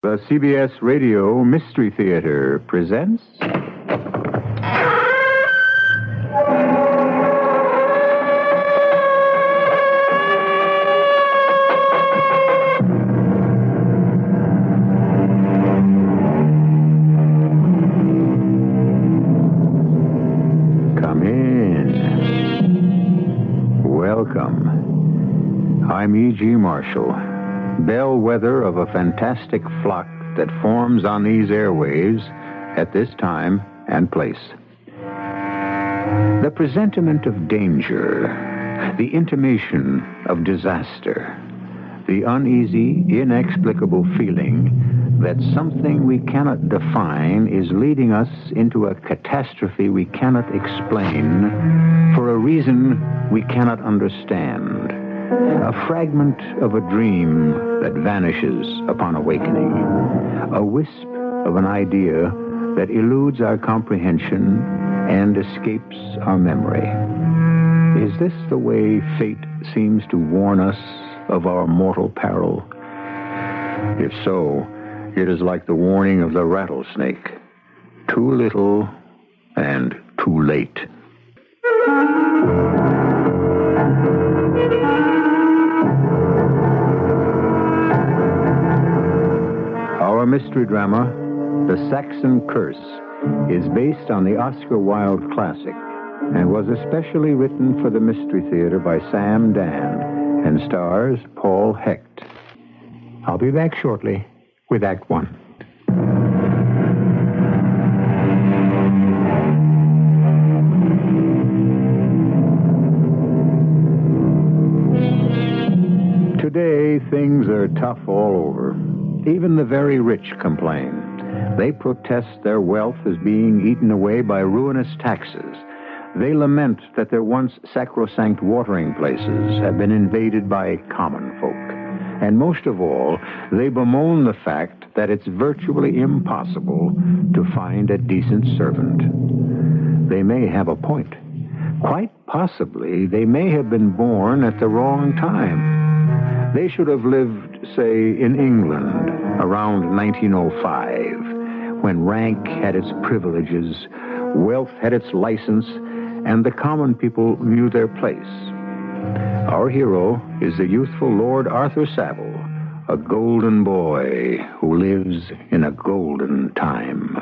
The CBS Radio Mystery Theater presents... Come in. Welcome. I'm E.G. Marshall, bellwether of a fantastic flock that forms on these airwaves at this time and place. The presentiment of danger, the intimation of disaster, the uneasy, inexplicable feeling that something we cannot define is leading us into a catastrophe we cannot explain for a reason we cannot understand. A fragment of a dream that vanishes upon awakening. A wisp of an idea that eludes our comprehension and escapes our memory. Is this the way fate seems to warn us of our mortal peril? If so, it is like the warning of the rattlesnake. Too little and too late. Our mystery drama, The Saxon Curse, is based on the Oscar Wilde classic and was especially written for the Mystery Theater by Sam Dan and stars Paul Hecht. I'll be back shortly with Act One. Today, things are tough all over. Even the very rich complain. They protest their wealth is being eaten away by ruinous taxes. They lament that their once sacrosanct watering places have been invaded by common folk. And most of all, they bemoan the fact that it's virtually impossible to find a decent servant. They may have a point. Quite possibly, they may have been born at the wrong time. They should have lived, say, in England around 1905, when rank had its privileges, wealth had its license, and the common people knew their place. Our hero is the youthful Lord Arthur Savile, a golden boy who lives in a golden time.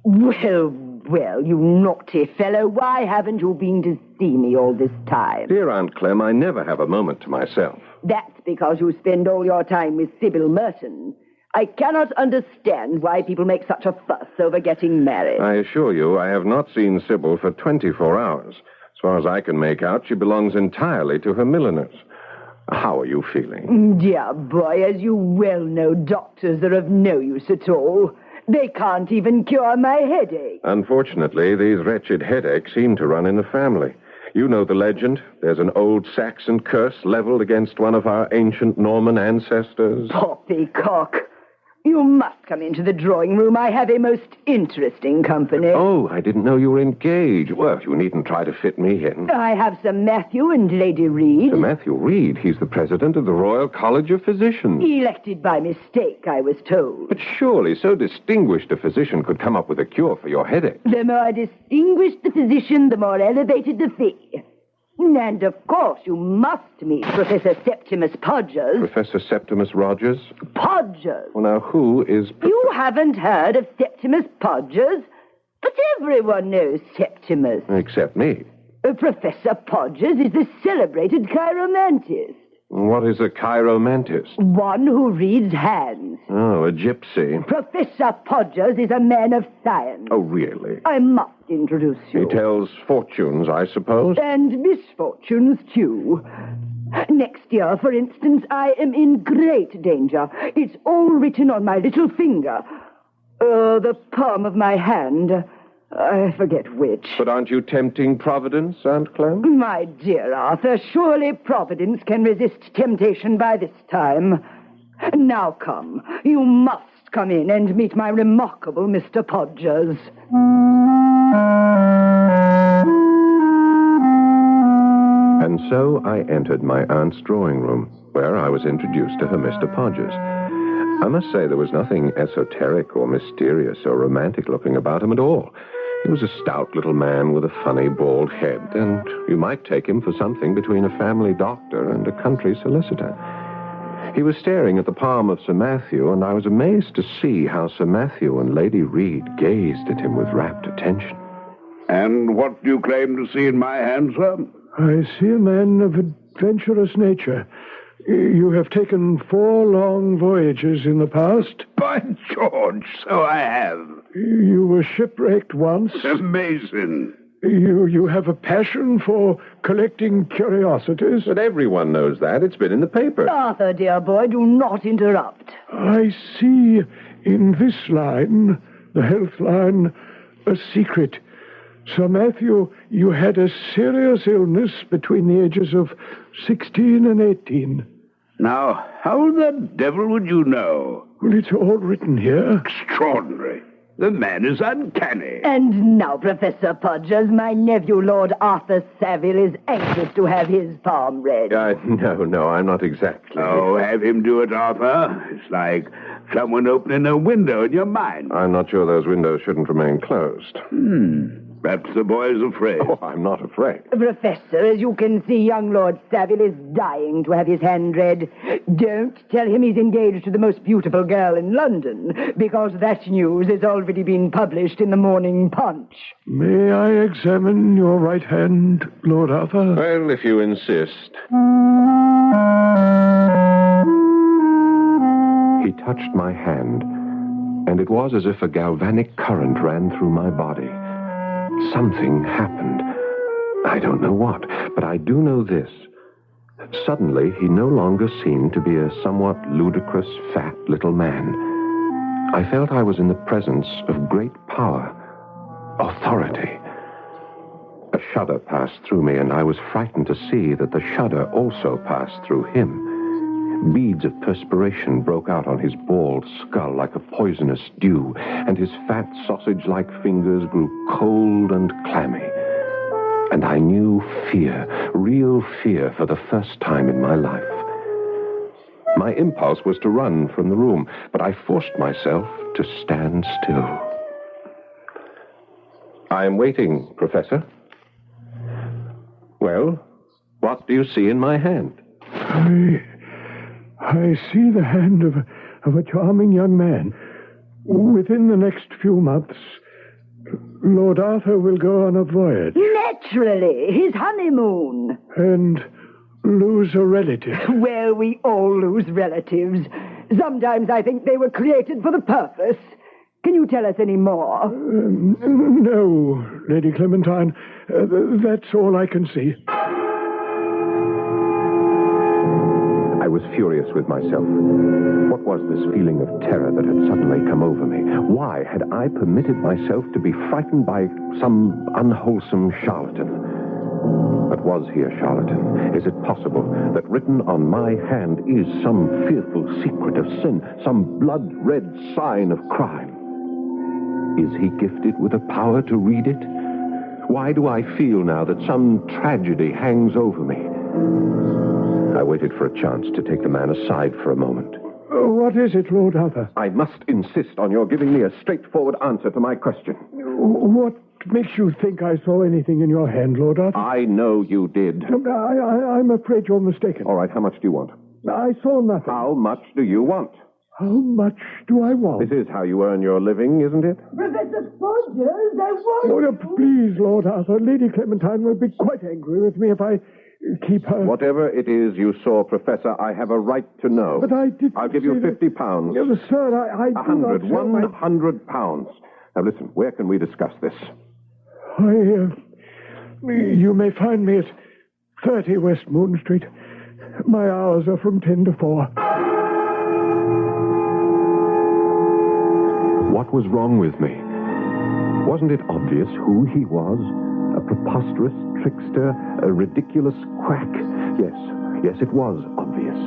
Well, you naughty fellow, why haven't you been to see me all this time? Dear Aunt Clem, I never have a moment to myself. That's because you spend all your time with Sybil Merton. I cannot understand why people make such a fuss over getting married. I assure you, I have not seen Sybil for 24 hours. As far as I can make out, she belongs entirely to her milliners. How are you feeling? Dear boy, as you well know, doctors are of no use at all. They can't even cure my headache. Unfortunately, these wretched headaches seem to run in the family. You know the legend. There's an old Saxon curse leveled against one of our ancient Norman ancestors. Poppycock. You must come into the drawing room. I have a most interesting company. Oh, I didn't know you were engaged. Well, you needn't try to fit me in. I have Sir Matthew and Lady Reed. Sir Matthew Reed? He's the president of the Royal College of Physicians. Elected by mistake, I was told. But surely so distinguished a physician could come up with a cure for your headache. The more distinguished the physician, the more elevated the fee. And, of course, you must meet Professor Septimus Podgers. Professor Septimus Rogers? Podgers. Well, now, who is... You haven't heard of Septimus Podgers? But everyone knows Septimus. Except me. Professor Podgers is the celebrated chiromantist. What is a chiromantist? One who reads hands. Oh, a gypsy. Professor Podgers is a man of science. Oh, really? I must introduce you. He tells fortunes, I suppose. And misfortunes, too. Next year, for instance, I am in great danger. It's all written on my little finger. The palm of my hand. I forget which. But aren't you tempting Providence, Aunt Clem? My dear Arthur, surely Providence can resist temptation by this time. Now come. You must come in and meet my remarkable Mr. Podgers. And so I entered my aunt's drawing room, where I was introduced to her Mr. Podgers. I must say there was nothing esoteric or mysterious or romantic-looking about him at all. He was a stout little man with a funny bald head, and you might take him for something between a family doctor and a country solicitor. He was staring at the palm of Sir Matthew, and I was amazed to see how Sir Matthew and Lady Reed gazed at him with rapt attention. And what do you claim to see in my hand, sir? I see a man of adventurous nature. You have taken 4 long voyages in the past. By George, so I have. You were shipwrecked once. Amazing. You have a passion for collecting curiosities. But everyone knows that. It's been in the paper. Arthur, dear boy, do not interrupt. I see in this line, the health line, a secret. Sir Matthew, you had a serious illness between the ages of 16 and 18. Now, how the devil would you know? Well, it's all written here. Extraordinary. The man is uncanny. And now, Professor Podgers, my nephew, Lord Arthur Savile, is anxious to have his palm read. No, I'm not exactly. Oh, have him do it, Arthur. It's like someone opening a window in your mind. I'm not sure those windows shouldn't remain closed. Perhaps the boy's afraid. Oh, I'm not afraid. Professor, as you can see, young Lord Savile is dying to have his hand read. Don't tell him he's engaged to the most beautiful girl in London, because that news has already been published in the Morning Punch. May I examine your right hand, Lord Arthur? Well, if you insist. He touched my hand, and it was as if a galvanic current ran through my body. Something happened. I don't know what, but I do know this. Suddenly, he no longer seemed to be a somewhat ludicrous, fat little man. I felt I was in the presence of great power, authority. A shudder passed through me, and I was frightened to see that the shudder also passed through him. Beads of perspiration broke out on his bald skull like a poisonous dew, and his fat sausage-like fingers grew cold and clammy. And I knew fear, real fear, for the first time in my life. My impulse was to run from the room, but I forced myself to stand still. I am waiting, Professor. Well, what do you see in my hand? I see the hand of a charming young man. Within the next few months, Lord Arthur will go on a voyage. Naturally, his honeymoon. And lose a relative. Well, we all lose relatives. Sometimes I think they were created for the purpose. Can you tell us any more? No, Lady Clementine. That's all I can see. I was furious with myself. What was this feeling of terror that had suddenly come over me? Why had I permitted myself to be frightened by some unwholesome charlatan? But was he a charlatan? Is it possible that written on my hand is some fearful secret of sin, some blood-red sign of crime? Is he gifted with a power to read it? Why do I feel now that some tragedy hangs over me? I waited for a chance to take the man aside for a moment. What is it, Lord Arthur? I must insist on your giving me a straightforward answer to my question. What makes you think I saw anything in your hand, Lord Arthur? I know you did. I'm afraid you're mistaken. All right, how much do you want? I saw nothing. How much do you want? How much do I want? This is how you earn your living, isn't it? Professor Podgers, I want Oh, no, please, Lord Arthur. Lady Clementine will be quite angry with me if I keep her. Whatever it is you saw, Professor, I have a right to know. But I did. I'll give you £50. Sir, I do not sell my... £100. Now listen, where can we discuss this? You may find me at 30 West Moon Street. My hours are from 10 to 4. What was wrong with me? Wasn't it obvious who he was? A preposterous trickster, a ridiculous quack. Yes, it was obvious.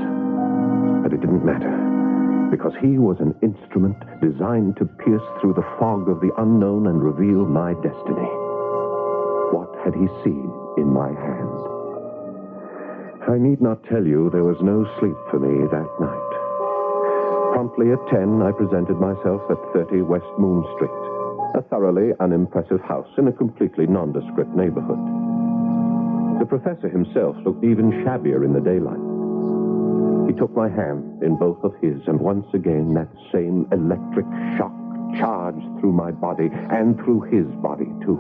But it didn't matter, because he was an instrument designed to pierce through the fog of the unknown and reveal my destiny. What had he seen in my hand? I need not tell you there was no sleep for me that night. Promptly at 10, I presented myself at 30 West Moon Street, a thoroughly unimpressive house in a completely nondescript neighborhood. The professor himself looked even shabbier in the daylight. He took my hand in both of his, and once again that same electric shock charged through my body and through his body, too.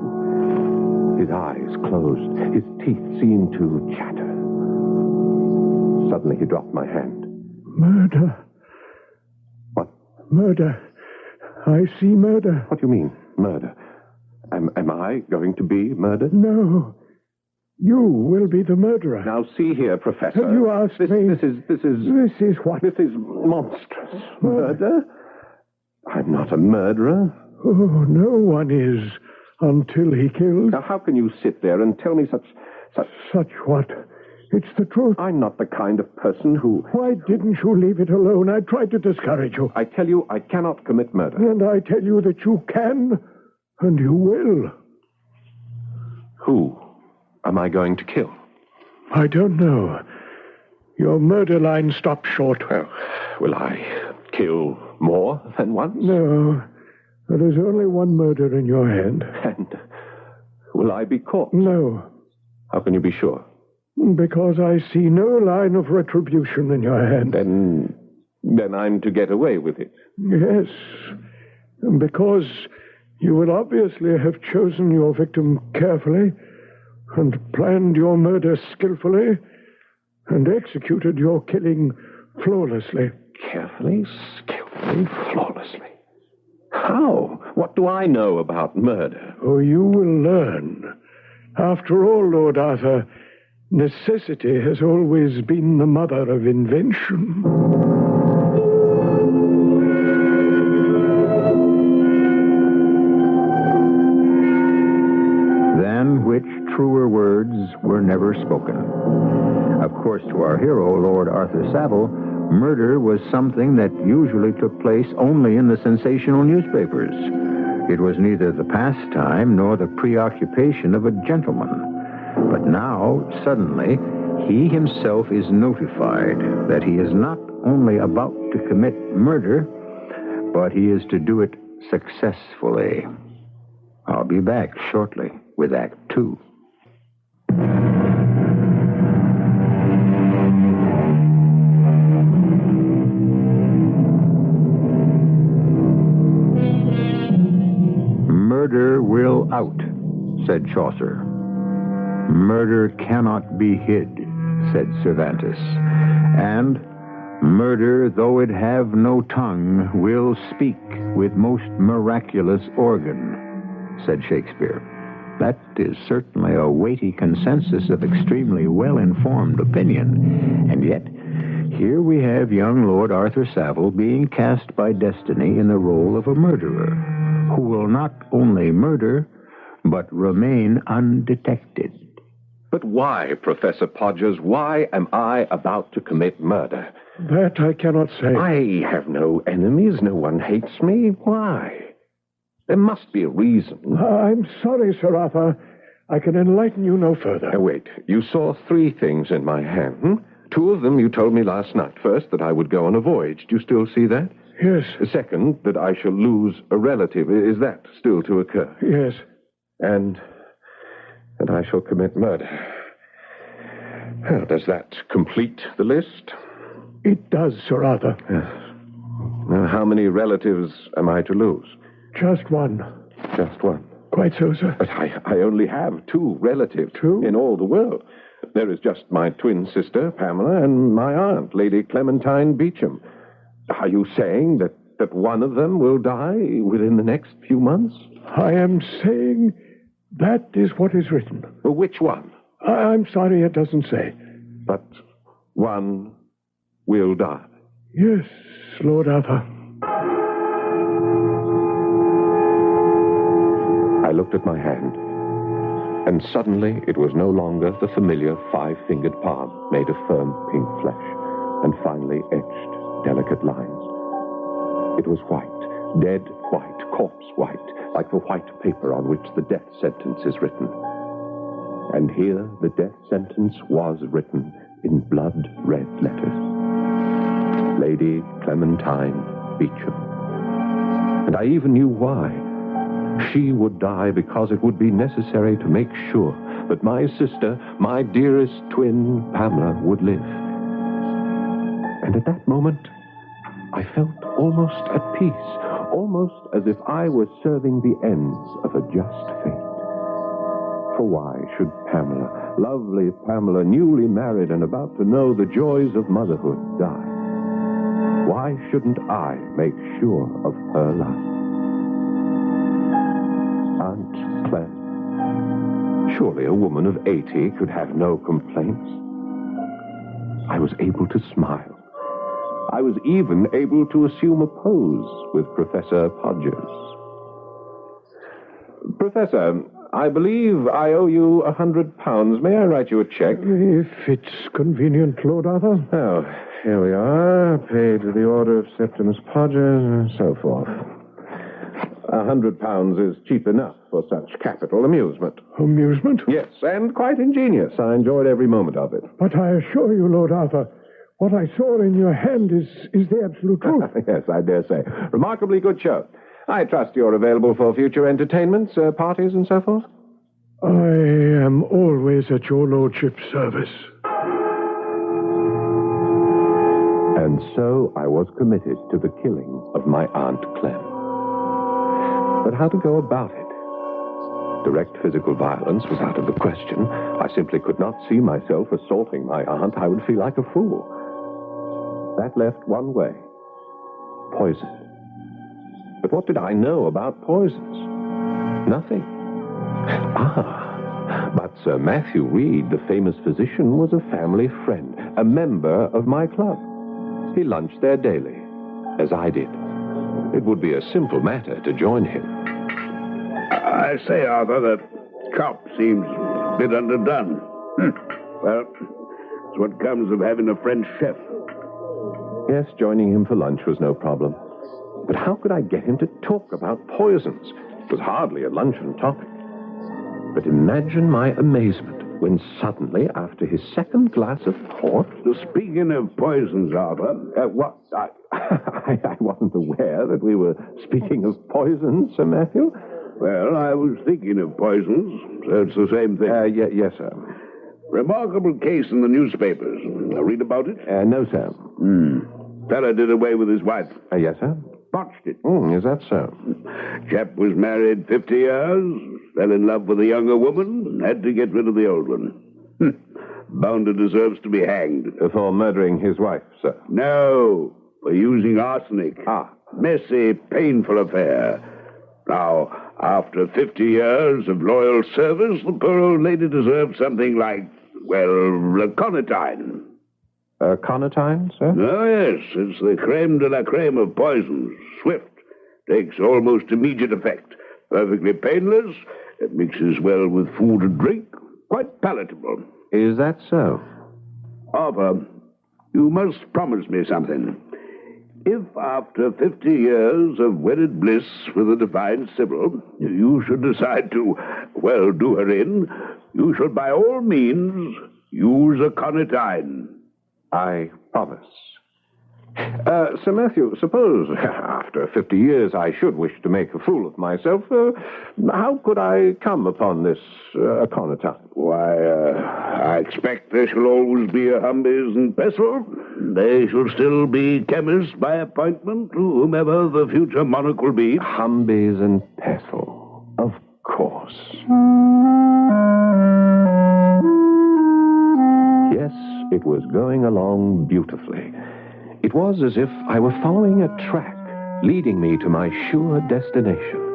His eyes closed. His teeth seemed to chatter. Suddenly he dropped my hand. Murder. What? Murder. I see murder. What do you mean, murder? Am I going to be murdered? No. You will be the murderer. Now, see here, Professor. You asked me. This is what? This is monstrous. Murder? I'm not a murderer. Oh, no one is until he kills. Now, how can you sit there and tell me such... Such what? It's the truth. I'm not the kind of person who... Why didn't you leave it alone? I tried to discourage you. I tell you, I cannot commit murder. And I tell you that you can, and you will. Who am I going to kill? I don't know. Your murder line stopped short. Well, will I kill more than once? No. There is only one murder in your hand. And will I be caught? No. How can you be sure? Because I see no line of retribution in your hand. Then I'm to get away with it. Yes. Because you will obviously have chosen your victim carefully and planned your murder skillfully and executed your killing flawlessly. Carefully, skillfully, flawlessly. How? What do I know about murder? Oh, you will learn. After all, Lord Arthur, necessity has always been the mother of invention. Than which truer words were never spoken. Of course, to our hero, Lord Arthur Savile, murder was something that usually took place only in the sensational newspapers. It was neither the pastime nor the preoccupation of a gentleman. But now, suddenly, he himself is notified that he is not only about to commit murder, but he is to do it successfully. I'll be back shortly with Act 2. Murder will out, said Chaucer. Murder cannot be hid, said Cervantes. And murder, though it have no tongue, will speak with most miraculous organ, said Shakespeare. That is certainly a weighty consensus of extremely well-informed opinion. And yet, here we have young Lord Arthur Savile being cast by destiny in the role of a murderer, who will not only murder, but remain undetected. But why, Professor Podgers, why am I about to commit murder? That I cannot say. I have no enemies. No one hates me. Why? There must be a reason. I'm sorry, Sir Arthur. I can enlighten you no further. Now, wait. You saw 3 things in my hand. 2 of them you told me last night. First, that I would go on a voyage. Do you still see that? Yes. Second, that I shall lose a relative. Is that still to occur? Yes. And I shall commit murder. Well, does that complete the list? It does, Sir Arthur. Yes. Now, how many relatives am I to lose? Just one. Just one. Quite so, sir. But I only have 2 relatives. 2? In all the world. There is just my twin sister, Pamela, and my aunt, Lady Clementine Beauchamp. Are you saying that one of them will die within the next few months? I am saying that is what is written. Well, which one? I'm sorry it doesn't say. But one will die. Yes, Lord Arthur. I looked at my hand, and suddenly it was no longer the familiar 5-fingered palm made of firm pink flesh and finely etched delicate lines. It was white, dead white, corpse white, like the white paper on which the death sentence is written. And here the death sentence was written in blood-red letters. Lady Clementine Beecham. And I even knew why. She would die because it would be necessary to make sure that my sister, my dearest twin, Pamela, would live. And at that moment, I felt almost at peace, almost as if I was serving the ends of a just fate. For why should Pamela, lovely Pamela, newly married and about to know the joys of motherhood, die? Why shouldn't I make sure of her love? Aunt Clem. Surely a woman of 80 could have no complaints. I was able to smile. I was even able to assume a pose with Professor Podgers. Professor, I believe I owe you £100. May I write you a check? If it's convenient, Lord Arthur. Oh, here we are. Paid to the order of Septimus Podgers and so forth. £100 is cheap enough for such capital amusement. Amusement? Yes, and quite ingenious. I enjoyed every moment of it. But I assure you, Lord Arthur, what I saw in your hand is the absolute truth. Yes, I dare say. Remarkably good show. I trust you're available for future entertainments, parties, and so forth? I am always at your lordship's service. And so I was committed to the killing of my Aunt Clem. But how to go about it? Direct physical violence was out of the question. I simply could not see myself assaulting my aunt. I would feel like a fool. That left one way. Poison. But what did I know about poisons? Nothing. But Sir Matthew Reed, the famous physician, was a family friend, a member of my club. He lunched there daily, as I did. It would be a simple matter to join him. I say, Arthur, that chop seems a bit underdone. Well, it's what comes of having a French chef. Yes, joining him for lunch was no problem. But how could I get him to talk about poisons? It was hardly a luncheon topic. But imagine my amazement when suddenly, after his second glass of port... Speaking of poisons, Arthur... What? I wasn't aware that we were speaking of poisons, Sir Matthew. Well, I was thinking of poisons, so it's the same thing. Yes, sir. Remarkable case in the newspapers. Read about it? No, sir. Fella did away with his wife. Yes, sir? Botched it. Is that so? Chap was married 50 years, fell in love with a younger woman, had to get rid of the old one. Bounder deserves to be hanged. For murdering his wife, sir? No, for using arsenic. Ah. Messy, painful affair. Now, after 50 years of loyal service, the poor old lady deserves something like, well, aconitine. Aconitine, sir? Oh, yes. It's the creme de la creme of poisons. Swift. Takes almost immediate effect. Perfectly painless. It mixes well with food and drink. Quite palatable. Is that so? Arthur, you must promise me something. If, after 50 years of wedded bliss with the divine Sybil, you should decide to, well, do her in, you should by all means use aconitine. I promise. Sir Matthew, suppose after 50 years I should wish to make a fool of myself, how could I come upon this aconitine? Why, I expect there shall always be a Humbies and Pestle. They shall still be chemists by appointment to whomever the future monarch will be. Humbies and Pestle, of course. Yes, it was going along beautifully. It was as if I were following a track leading me to my sure destination.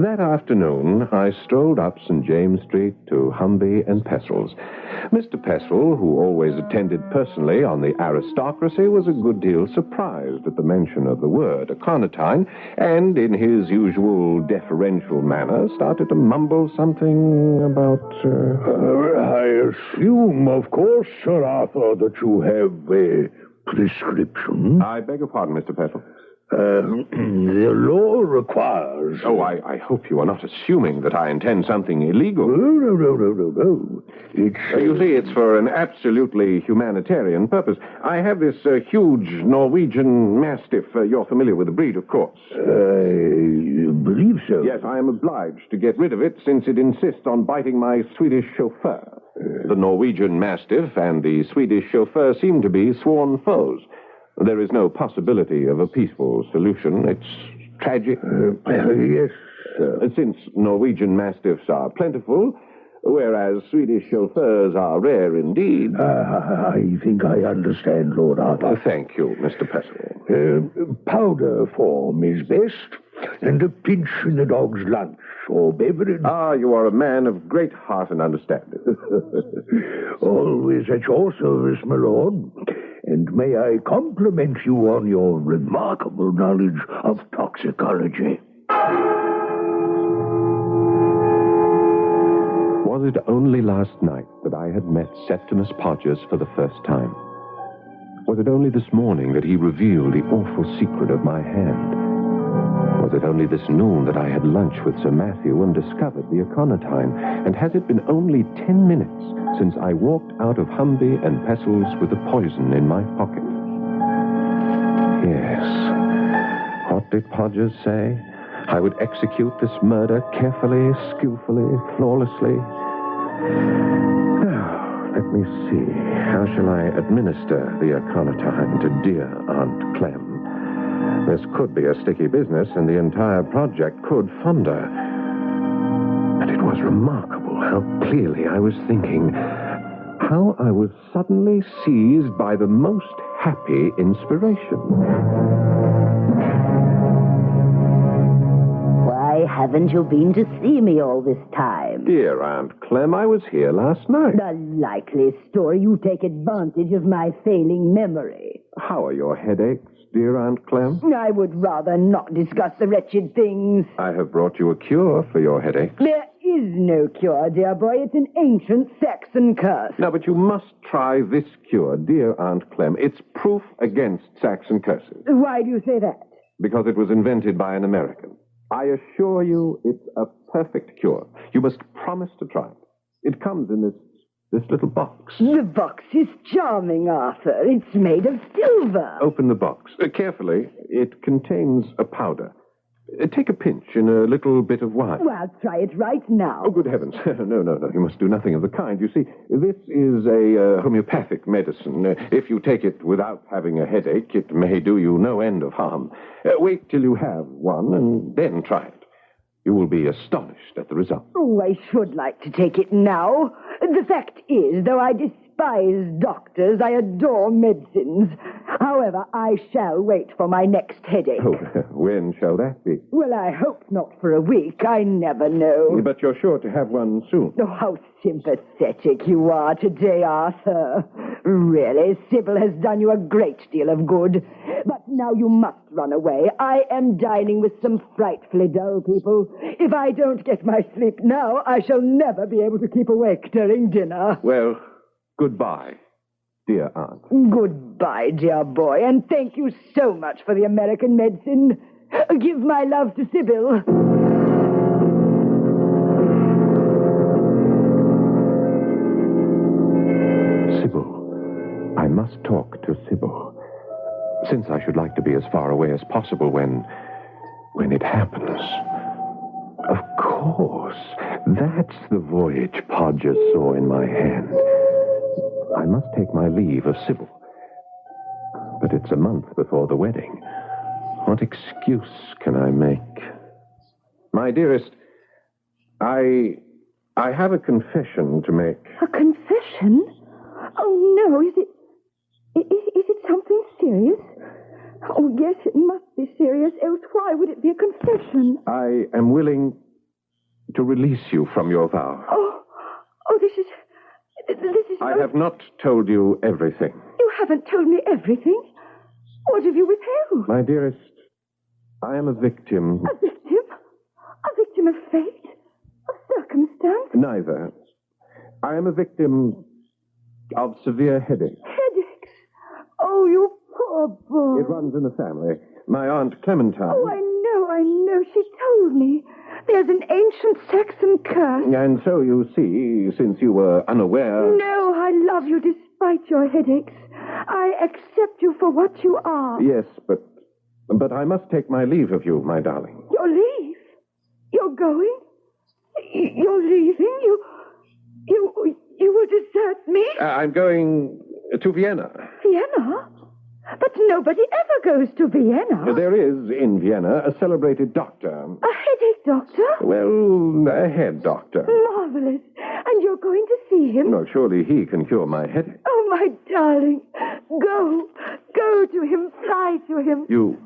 That afternoon, I strolled up St. James Street to Humby and Pestle's. Mr. Pestle, who always attended personally on the aristocracy, was a good deal surprised at the mention of the word aconitine, and in his usual deferential manner started to mumble something about... I assume, of course, Sir Arthur, that you have a prescription. I beg your pardon, Mr. Pestle. The law requires... Oh, I hope you are not assuming that I intend something illegal. No. It's... You see, it's for an absolutely humanitarian purpose. I have this huge Norwegian Mastiff. You're familiar with the breed, of course. I believe so. Yes, I am obliged to get rid of it since it insists on biting my Swedish chauffeur. The Norwegian Mastiff and the Swedish chauffeur seem to be sworn foes. There is no possibility of a peaceful solution. It's tragic. Yes, sir. Since Norwegian Mastiffs are plentiful, whereas Swedish chauffeurs are rare indeed. I think I understand, Lord Arthur. Thank you, Mr. Pestle. Powder form is best, and a pinch in the dog's lunch or beverage. Ah, you are a man of great heart and understanding. Always at your service, my lord. And may I compliment you on your remarkable knowledge of toxicology. Was it only last night that I had met Septimus Podgers for the first time? Was it only this morning that he revealed the awful secret of my hand? Was it only this noon that I had lunch with Sir Matthew and discovered the aconitine? And has it been only 10 minutes since I walked out of Humby and Pestle's with the poison in my pocket? Yes. What did Podgers say? I would execute this murder carefully, skillfully, flawlessly. Now, let me see. How shall I administer the aconitine to dear Aunt Clem? This could be a sticky business, and the entire project could founder. And it was remarkable how clearly I was thinking, how I was suddenly seized by the most happy inspiration. Why haven't you been to see me all this time? Dear Aunt Clem, I was here last night. A likely story. You take advantage of my failing memory. How are your headaches, dear Aunt Clem? I would rather not discuss the wretched things. I have brought you a cure for your headaches. There is no cure, dear boy. It's an ancient Saxon curse. No, but you must try this cure, dear Aunt Clem. It's proof against Saxon curses. Why do you say that? Because it was invented by an American. I assure you it's a perfect cure. You must promise to try it. It comes in this little box. The box is charming, Arthur. It's made of silver. Open the box. Carefully. It contains a powder. Take a pinch in a little bit of wine. Well, I'll try it right now. Oh, good heavens. No. You must do nothing of the kind. You see, this is a homeopathic medicine. If you take it without having a headache, it may do you no end of harm. Wait till you have one and then try it. You will be astonished at the result. Oh, I should like to take it now. The fact is, though I despise doctors, I adore medicines. However, I shall wait for my next headache. Oh, when shall that be? Well, I hope not for a week. I never know. But you're sure to have one soon. Oh, how sympathetic you are today, Arthur. Really, Sybil has done you a great deal of good. But now you must run away. I am dining with some frightfully dull people. If I don't get my sleep now, I shall never be able to keep awake during dinner. Well, goodbye, dear Aunt. Goodbye, dear boy, and thank you so much for the American medicine. Give my love to Sybil. Sybil. I must talk to Sybil. Since I should like to be as far away as possible when it happens. Of course. That's the voyage Podgers saw in my hand. I must take my leave of Sybil. But it's a month before the wedding. What excuse can I make? My dearest, I have a confession to make. A confession? Oh, no, is it something serious? Oh, yes, it must be serious, else why would it be a confession? I am willing to release you from your vow. Oh, this is... I have not told you everything. You haven't told me everything? What have you withheld? My dearest, I am a victim. A victim? A victim of fate? Of circumstance? Neither. I am a victim of severe headache. Headaches? Oh, you poor poor boy. It runs in the family. My Aunt Clementine. Oh, I know. She told me. There's an ancient Saxon curse. And so, you see, since you were unaware... No, I love you despite your headaches. I accept you for what you are. Yes, but I must take my leave of you, my darling. Your leave? You're going? You're leaving? You will desert me? I'm going to Vienna. Vienna? But nobody ever goes to Vienna. There is, in Vienna, a celebrated doctor. A headache doctor? Well, a head doctor. Marvelous. And you're going to see him? Well, surely he can cure my headache. Oh, my darling. Go. Go to him. Fly to him. You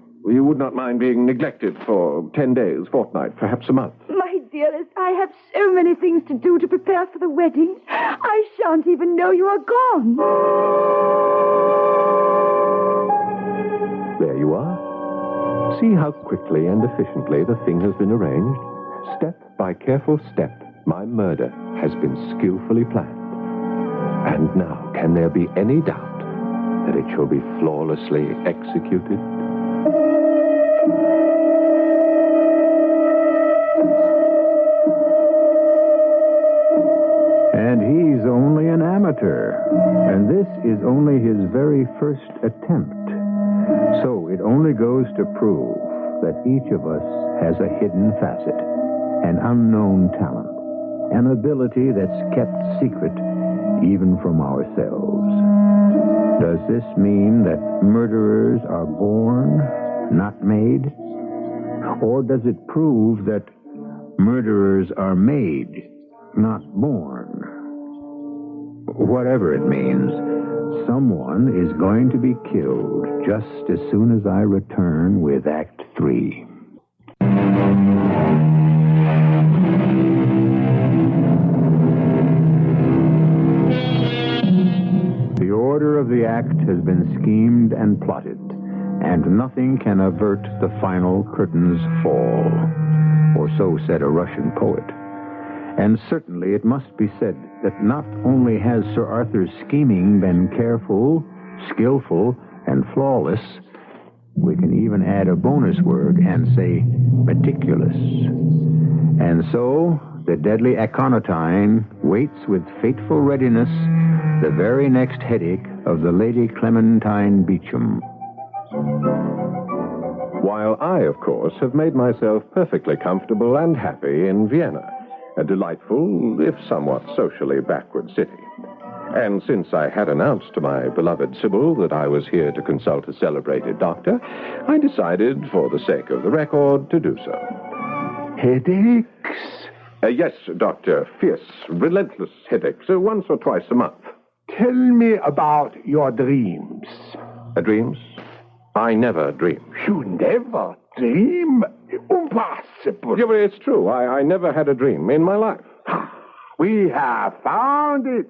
would not mind being neglected for 10 days, fortnight, perhaps a month. My dearest, I have so many things to do to prepare for the wedding. I shan't even know you are gone. There you are. See how quickly and efficiently the thing has been arranged? Step by careful step, my murder has been skillfully planned. And now, can there be any doubt that it shall be flawlessly executed? And he's only an amateur. And this is only his very first attempt. So it only goes to prove that each of us has a hidden facet, an unknown talent, an ability that's kept secret even from ourselves. Does this mean that murderers are born, not made? Or does it prove that murderers are made, not born? Whatever it means, someone is going to be killed just as soon as I return with Act 3. The order of the act has been schemed and plotted, and nothing can avert the final curtain's fall, or so said a Russian poet. And certainly it must be said that not only has Sir Arthur's scheming been careful, skillful, and flawless, we can even add a bonus word and say meticulous. And so the deadly aconitine waits with fateful readiness the very next headache of the Lady Clementine Beecham. While I, of course, have made myself perfectly comfortable and happy in Vienna, a delightful, if somewhat socially backward city. And since I had announced to my beloved Sybil that I was here to consult a celebrated doctor, I decided, for the sake of the record, to do so. Headaches? Yes, Doctor. Fierce, relentless headaches, once or twice a month. Tell me about your dreams. Dreams? I never dream. You never dream? Impossible. Yeah, but it's true. I never had a dream in my life. We have found it.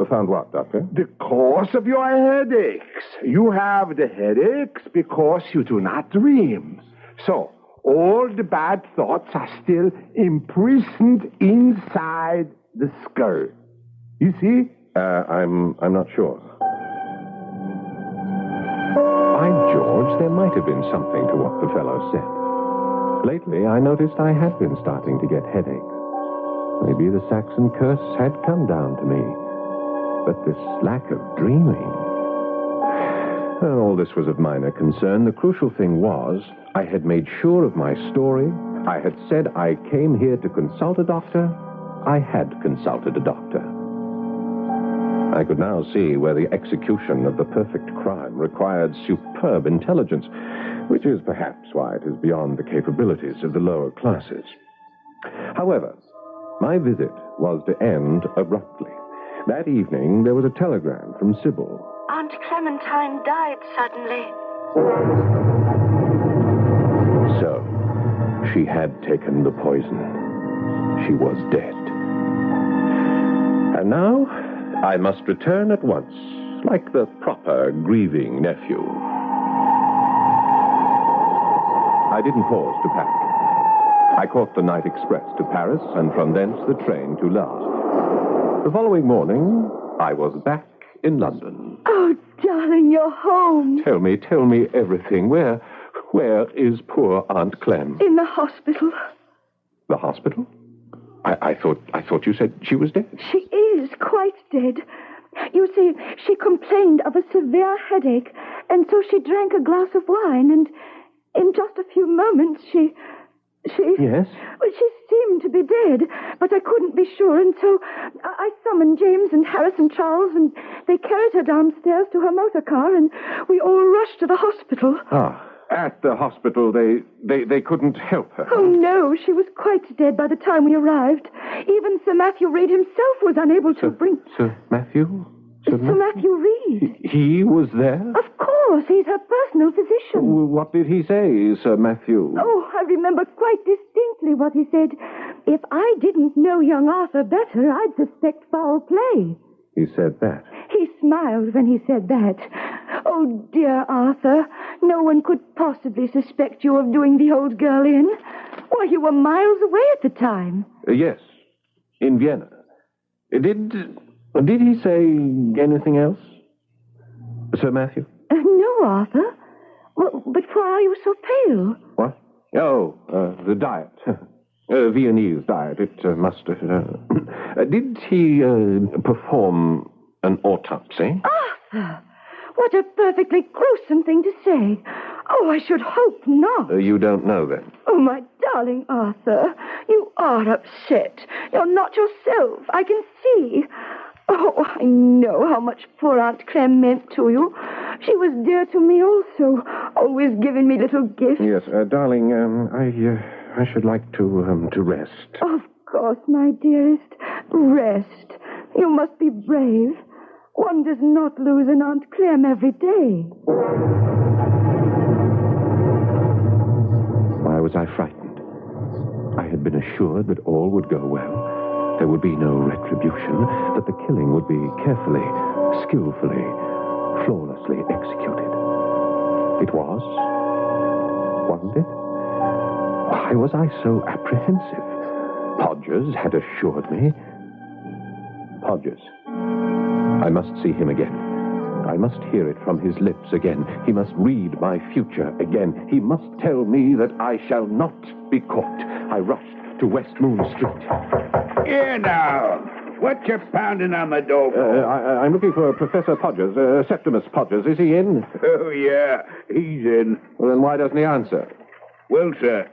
Found what, Doctor? The cause of your headaches. You have the headaches because you do not dream. So, all the bad thoughts are still imprisoned inside the skull. You see? I'm not sure. By George, there might have been something to what the fellow said. Lately, I noticed I had been starting to get headaches. Maybe the Saxon Curse had come down to me. But this lack of dreaming... Well, all this was of minor concern. The crucial thing was, I had made sure of my story. I had said I came here to consult a doctor. I had consulted a doctor. I could now see where the execution of the perfect crime required superb intelligence, which is perhaps why it is beyond the capabilities of the lower classes. However, my visit was to end abruptly. That evening, there was a telegram from Sybil. Aunt Clementine died suddenly. So, she had taken the poison. She was dead. And now, I must return at once, like the proper grieving nephew. I didn't pause to pack. I caught the night express to Paris, and from thence the train to La. The following morning, I was back in London. Oh, darling, you're home. Tell me everything. Where is poor Aunt Clem? In the hospital. The hospital? I thought you said she was dead. She is quite dead. You see, she complained of a severe headache, and so she drank a glass of wine, and in just a few moments she... Yes? Well, she seemed to be dead, but I couldn't be sure, and so I summoned James and Harris and Charles, and they carried her downstairs to her motor car, and we all rushed to the hospital. Ah, at the hospital, they couldn't help her. Oh, no, she was quite dead by the time we arrived. Even Sir Matthew Reed himself was unable to bring... Sir Matthew? Sir Matthew Reed. He was there? Of course, he's her personal physician. What did he say, Sir Matthew? Oh, I remember quite distinctly what he said. If I didn't know young Arthur better, I'd suspect foul play. He said that? He smiled when he said that. Oh, dear Arthur, no one could possibly suspect you of doing the old girl in. Why, you were miles away at the time. Yes, in Vienna. Did he say anything else, Sir Matthew? No, Arthur. Well, but why are you so pale? What? Oh, the diet. Viennese diet. It must have... did he perform an autopsy? Arthur! What a perfectly gruesome thing to say. Oh, I should hope not. You don't know, then? Oh, my darling Arthur, you are upset. You're not yourself. I can see. Oh, I know how much poor Aunt Clem meant to you. She was dear to me also, always giving me little gifts. Yes, darling, I should like to rest. Of course, my dearest. Rest. You must be brave. One does not lose an Aunt Clem every day. Why was I frightened? I had been assured that all would go well. There would be no retribution, that the killing would be carefully, skillfully, flawlessly executed. It was, wasn't it? Why was I so apprehensive? Podgers had assured me. Podgers. I must see him again. I must hear it from his lips again. He must read my future again. He must tell me that I shall not be caught. I rushed to West Moon Street. Here now. What you pounding on the door for? I'm looking for Professor Podgers, Septimus Podgers. Is he in? Oh, yeah, he's in. Well, then why doesn't he answer? Well, sir,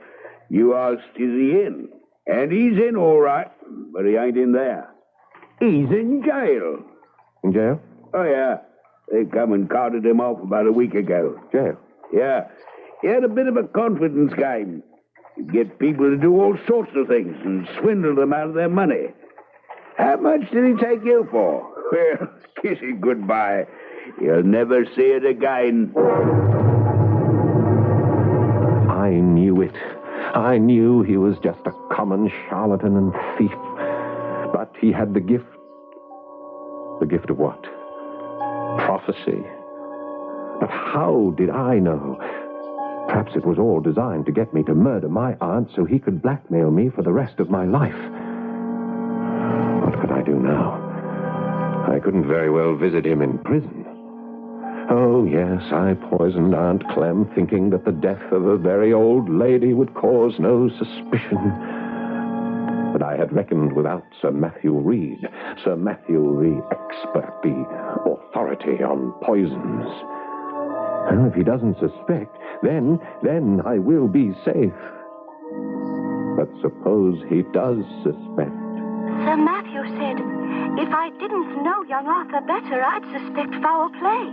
you asked, is he in? And he's in all right, but he ain't in there. He's in jail. In jail? Oh, yeah. They come and carted him off about a week ago. Jail? Yeah. He had a bit of a confidence game. He'd get people to do all sorts of things and swindle them out of their money. How much did he take you for? Well, kiss him goodbye. You'll never see it again. I knew it. I knew he was just a common charlatan and thief. But he had the gift. The gift of what? Prophecy. But how did I know? Perhaps it was all designed to get me to murder my aunt so he could blackmail me for the rest of my life. What could I do now? I couldn't very well visit him in prison. Oh, yes, I poisoned Aunt Clem, thinking that the death of a very old lady would cause no suspicion. But I had reckoned without Sir Matthew Reed. Sir Matthew, the expert, the authority on poisons. Well, if he doesn't suspect, then I will be safe. But suppose he does suspect. Sir Matthew said, if I didn't know young Arthur better, I'd suspect foul play.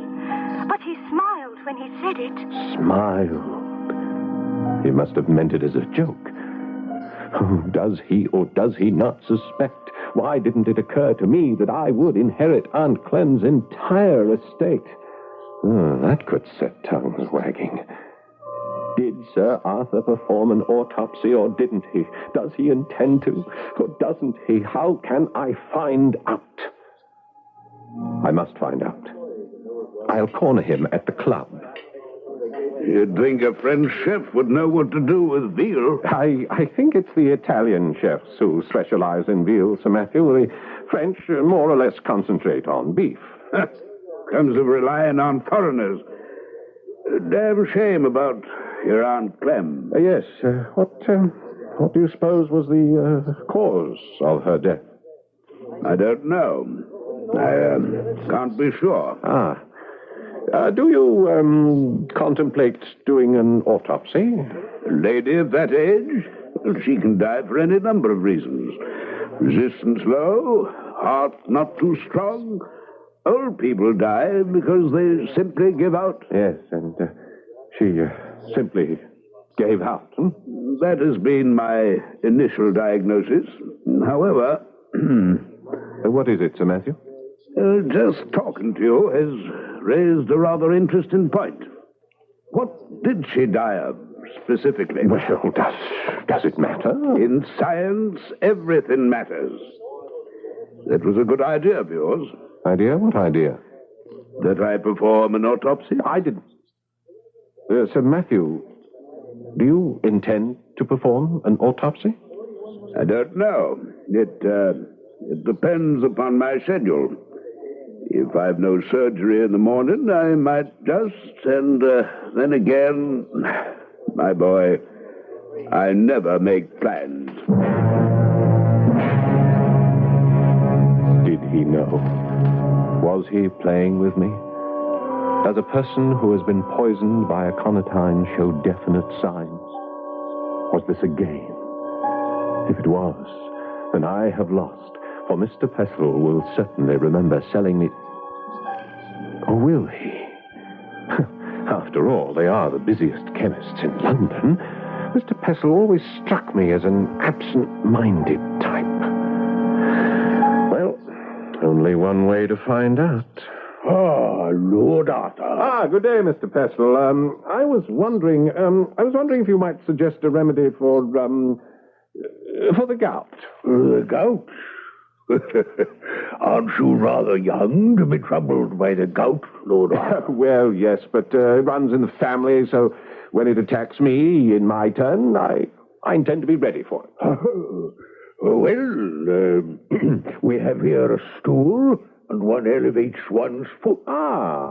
But he smiled when he said it. Smiled? He must have meant it as a joke. Oh, does he or does he not suspect? Why didn't it occur to me that I would inherit Aunt Clem's entire estate? Oh, that could set tongues wagging. Did Sir Arthur perform an autopsy or didn't he? Does he intend to or doesn't he? How can I find out? I must find out. I'll corner him at the club. You'd think a French chef would know what to do with veal. I think it's the Italian chefs who specialize in veal, Sir Matthew. The French more or less concentrate on beef. comes of relying on foreigners. Damn shame about your Aunt Clem. Yes. What do you suppose was the cause of her death? I don't know. I can't be sure. Do you contemplate doing an autopsy? A lady of that age? Well, she can die for any number of reasons. Resistance low, heart not too strong. Old people die because they simply give out. Yes, and she simply gave out. That has been my initial diagnosis. However... What is it, Sir Matthew? Just talking to you has raised a rather interesting point. What did she die of, specifically? Well, does it matter? In science, everything matters. That was a good idea of yours. Idea? What idea? That I perform an autopsy? I didn't. Sir Matthew, do you intend to perform an autopsy? I don't know. It depends upon my schedule. If I've no surgery in the morning, I might just, and then again, my boy, I never make plans. Did he know? Was he playing with me? Does a person who has been poisoned by aconitine show definite signs? Was this a game? If it was, then I have lost, for Mr. Pestle will certainly remember selling me... Or will he? After all, they are the busiest chemists in London. Mr. Pestle always struck me as an absent-minded type. Well, only one way to find out. Lord Arthur. Good day, Mr. Pestle. I was wondering if you might suggest a remedy for the gout. The gout? Aren't you rather young to be troubled by the gout, Lord Arthur? Well, yes, but it runs in the family, so when it attacks me in my turn, I intend to be ready for it. Well, we have here a stool, and one elevates one's foot.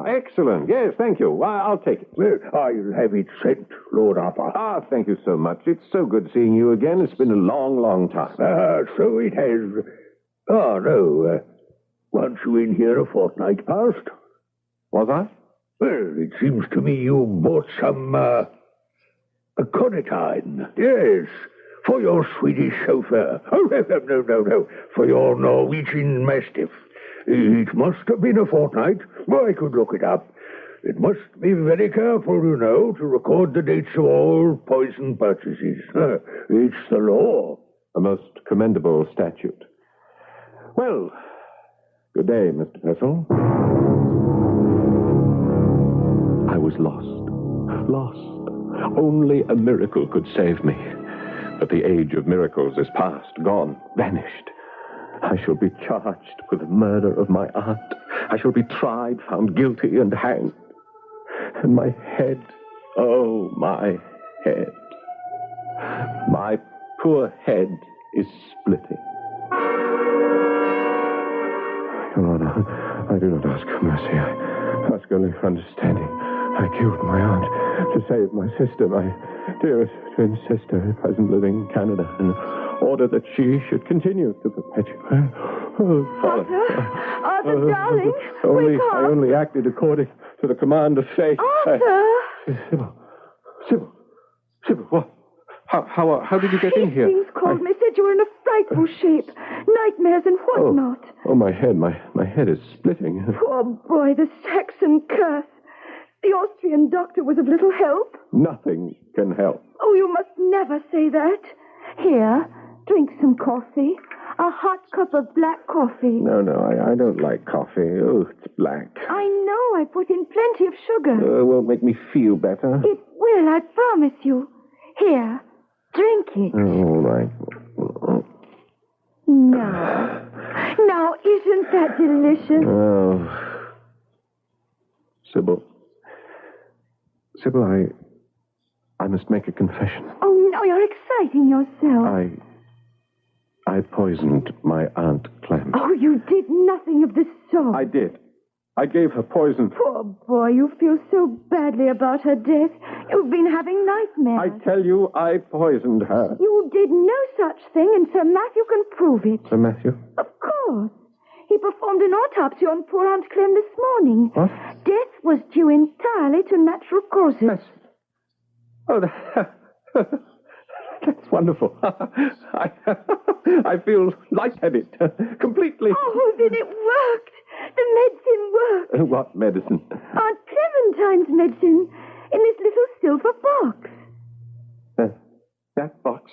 Excellent. Yes, thank you. I'll take it. Well, I'll have it sent, Lord Arthur. Thank you so much. It's so good seeing you again. It's been a long, long time. So it has. No. Weren't you in here a fortnight past? Was I? Well, it seems to me you bought some, aconitine. Yes, for your Swedish chauffeur. Oh, no. For your Norwegian mastiff. It must have been a fortnight. Well, I could look it up. It must be very careful, you know, to record the dates of all poison purchases. It's the law. A most commendable statute. Well, good day, Mr. Pestle. I was lost. Lost. Only a miracle could save me. But the age of miracles is past, gone, vanished. I shall be charged with the murder of my aunt. I shall be tried, found guilty, and hanged. And my head, oh, my head. My poor head is splitting. Your Honor, I do not ask for mercy. I ask only for understanding. I killed my aunt to save my sister, my dearest twin sister, present living in Canada, in order that she should continue to perpetuate. Oh, Father. Arthur, darling, wake up. I only acted according to the command of fate. Arthur! Sybil, what? How did you get in here? Things called me, said you were in a frightful shape. Nightmares and whatnot. Oh, my head is splitting. Poor boy, the Saxon Curse. The Austrian doctor was of little help. Nothing can help. Oh, you must never say that. Here, drink some coffee. A hot cup of black coffee. No, I don't like coffee. Oh, it's black. I know, I put in plenty of sugar. It won't make me feel better. It will, I promise you. Here, drink it. All right. Now, isn't that delicious? Oh. Sybil, I must make a confession. Oh, no, you're exciting yourself. I poisoned my Aunt Clem. Oh, you did nothing of the sort. I did. I gave her poison. Poor boy, you feel so badly about her death. You've been having nightmares. I tell you, I poisoned her. You did no such thing, and Sir Matthew can prove it. Sir Matthew? Of course. He performed an autopsy on poor Aunt Clem this morning. What? Death was due entirely to natural causes. Oh, that's wonderful. I feel lightheaded. Completely. Oh, then it worked. The medicine worked. What medicine? Aunt Clementine's medicine in this little silver box. That box?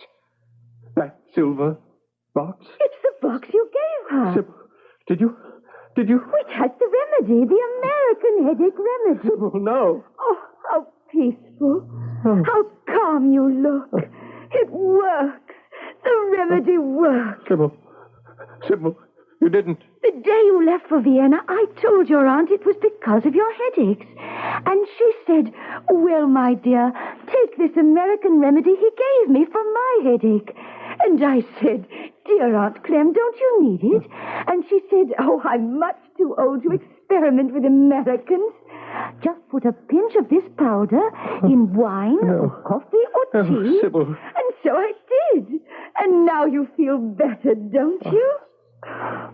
That silver box? It's the box you gave her. Sybil, did you? It has the remedy, the American headache remedy. Sybil, no. Oh, how peaceful. Oh. How calm you look. It works. The remedy works. Sybil, you didn't. The day you left for Vienna, I told your aunt it was because of your headaches. And she said, well, my dear, take this American remedy he gave me for my headache. And I said, dear Aunt Clem, don't you need it? And she said, oh, I'm much too old to experiment with Americans. Just put a pinch of this powder in wine or coffee or tea. Sybil. And so I did. And now you feel better, don't you?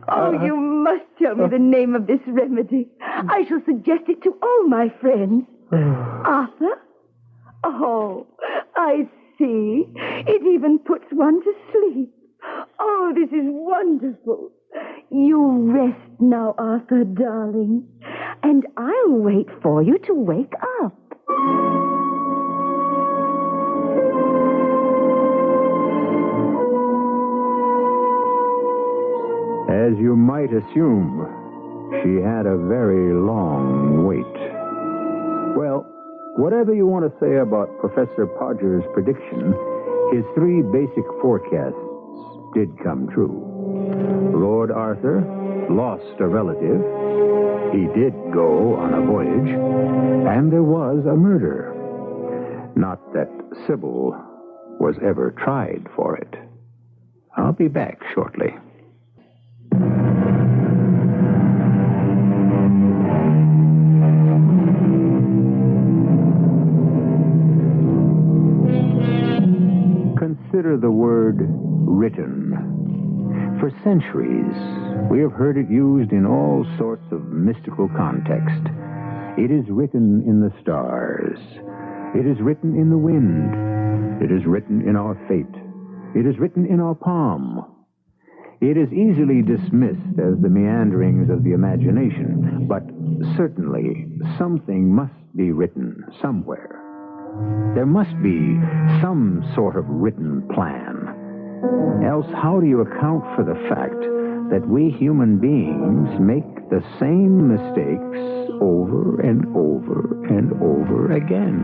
Oh, you must tell me the name of this remedy. I shall suggest it to all my friends. Arthur? Oh, I see. It even puts one to sleep. Oh, this is wonderful. You rest now, Arthur, darling. And I'll wait for you to wake up. As you might assume, she had a very long wait. Well, whatever you want to say about Professor Podger's prediction, his 3 basic forecasts did come true. Lord Arthur lost a relative. He did go on a voyage. And there was a murder. Not that Sybil was ever tried for it. I'll be back shortly. Consider the word written. For centuries, we have heard it used in all sorts of mystical context. It is written in the stars. It is written in the wind. It is written in our fate. It is written in our palm. It is easily dismissed as the meanderings of the imagination, but certainly something must be written somewhere. There must be some sort of written plan. Else, how do you account for the fact that we human beings make the same mistakes over and over and over again?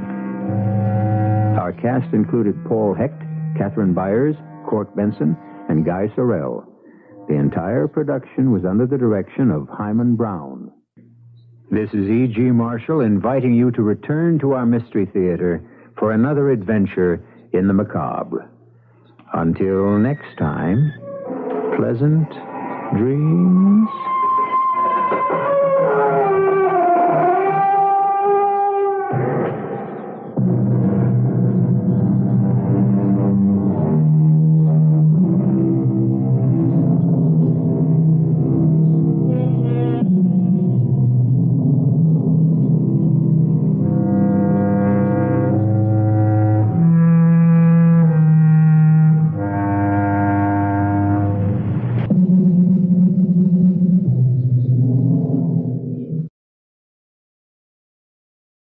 Our cast included Paul Hecht, Catherine Byers, Cork Benson, and Guy Sorrell. The entire production was under the direction of Hyman Brown. This is E.G. Marshall inviting you to return to our Mystery Theater for another adventure in the macabre. Until next time, pleasant dreams.